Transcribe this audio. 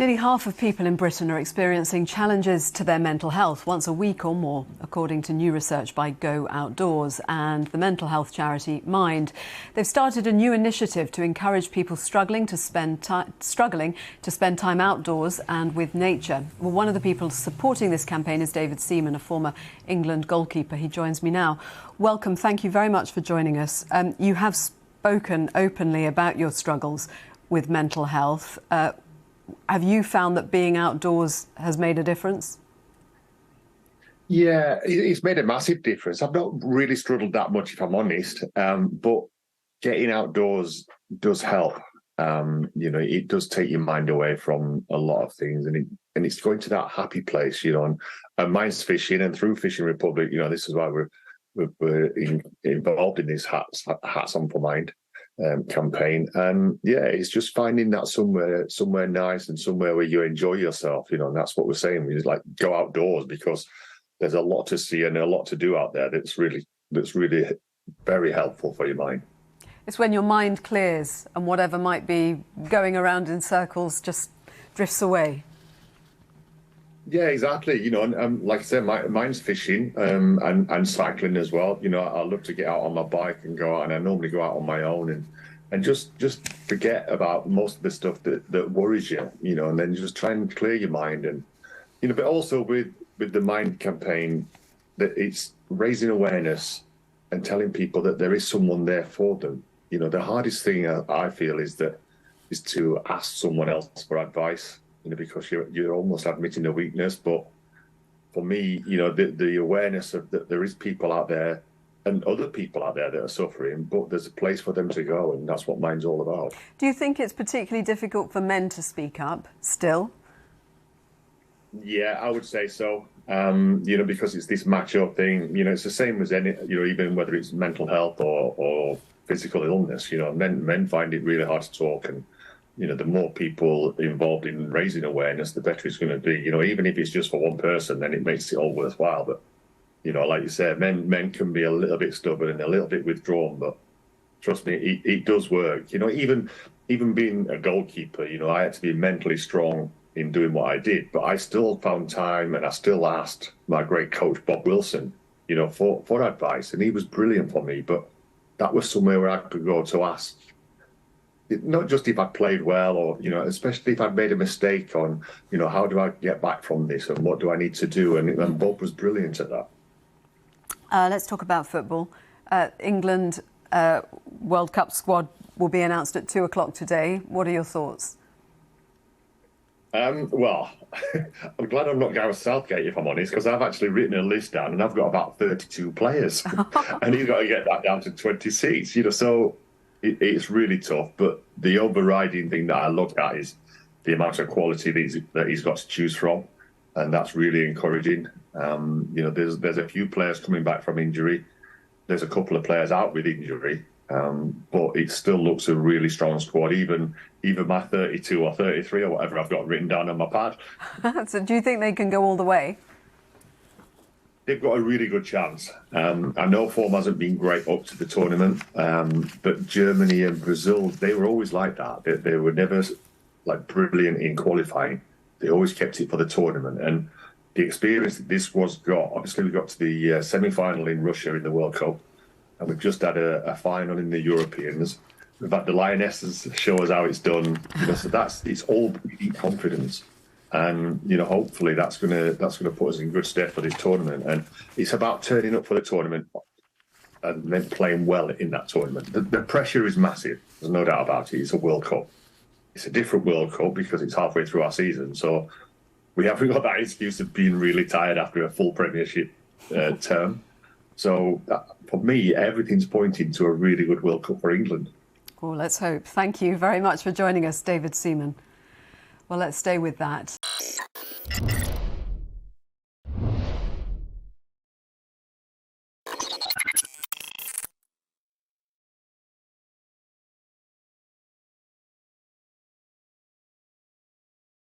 Nearly half of people in Britain are experiencing challenges to their mental health once a week or more, according to new research by Go Outdoors and the mental health charity Mind. They've started a new initiative to encourage people struggling to spend time outdoors and with nature. Well, one of the people supporting this campaign is David Seaman, a former England goalkeeper. He joins me now. Welcome. Thank you very much for joining us. You have spoken openly about your struggles with mental health. Have you found that being outdoors has made a difference? Yeah, it's made a massive difference. I've not really struggled that much, if I'm honest, but getting outdoors does help. It does take your mind away from a lot of things, and it's going to that happy place, and mine's fishing, and through Fishing Republic, this is why we're involved in this Hats On for Mind campaign. And yeah, it's just finding that somewhere nice and somewhere where you enjoy yourself, and that's what we're saying. We just like go outdoors because there's a lot to see and a lot to do out there that's really very helpful for your mind. It's when your mind clears and whatever might be going around in circles just drifts away. Yeah, exactly. And like I said, mine's fishing and cycling as well. I love to get out on my bike and go out, and I normally go out on my own and just forget about most of the stuff that worries you, and then just try and clear your mind. And but also with the Mind campaign, that it's raising awareness and telling people that there is someone there for them. The hardest thing I feel is to ask someone else for advice. Because you're almost admitting a weakness. But for me, the awareness of that there is people out there and other people out there that are suffering, but there's a place for them to go, and that's what Mind's all about. Do you think it's particularly difficult for men to speak up still? Yeah, I would say so. Because it's this macho thing. It's the same as any, even whether it's mental health or physical illness. Men find it really hard to talk, and the more people involved in raising awareness, the better it's going to be. Even if it's just for one person, then it makes it all worthwhile. But, like you said, men can be a little bit stubborn and a little bit withdrawn, but trust me, it does work. Even being a goalkeeper, I had to be mentally strong in doing what I did, but I still found time, and I still asked my great coach, Bob Wilson, for advice, and he was brilliant for me. But that was somewhere where I could go to ask, not just if I played well, or especially if I'd made a mistake on how do I get back from this and what do I need to do, and Bob was brilliant at that. Let's talk about football. England World Cup squad will be announced at 2:00 today. What are your thoughts? Well, I'm glad I'm not Gareth Southgate, if I'm honest, because I've actually written a list down and I've got about 32 players and he's got to get that down to 26, so it's really tough. But the overriding thing that I look at is the amount of quality that he's got to choose from, and that's really encouraging. There's a few players coming back from injury. There's a couple of players out with injury, but it still looks a really strong squad, even my 32 or 33 or whatever I've got written down on my pad. So do you think they can go all the way? They've got a really good chance. I know form hasn't been great up to the tournament, but Germany and Brazil, they were always like that. They were never like brilliant in qualifying. They always kept it for the tournament. And the experience that this was got, obviously we got to the semi-final in Russia in the World Cup, and we've just had a final in the Europeans. We've had the Lionesses show us how it's done. So it's all breeding confidence. And hopefully that's gonna put us in good stead for this tournament. And it's about turning up for the tournament and then playing well in that tournament. The pressure is massive. There's no doubt about it. It's a World Cup. It's a different World Cup because it's halfway through our season. So we haven't got that excuse of being really tired after a full Premiership term. So for me, everything's pointing to a really good World Cup for England. Well, let's hope. Thank you very much for joining us, David Seaman. Well, let's stay with that.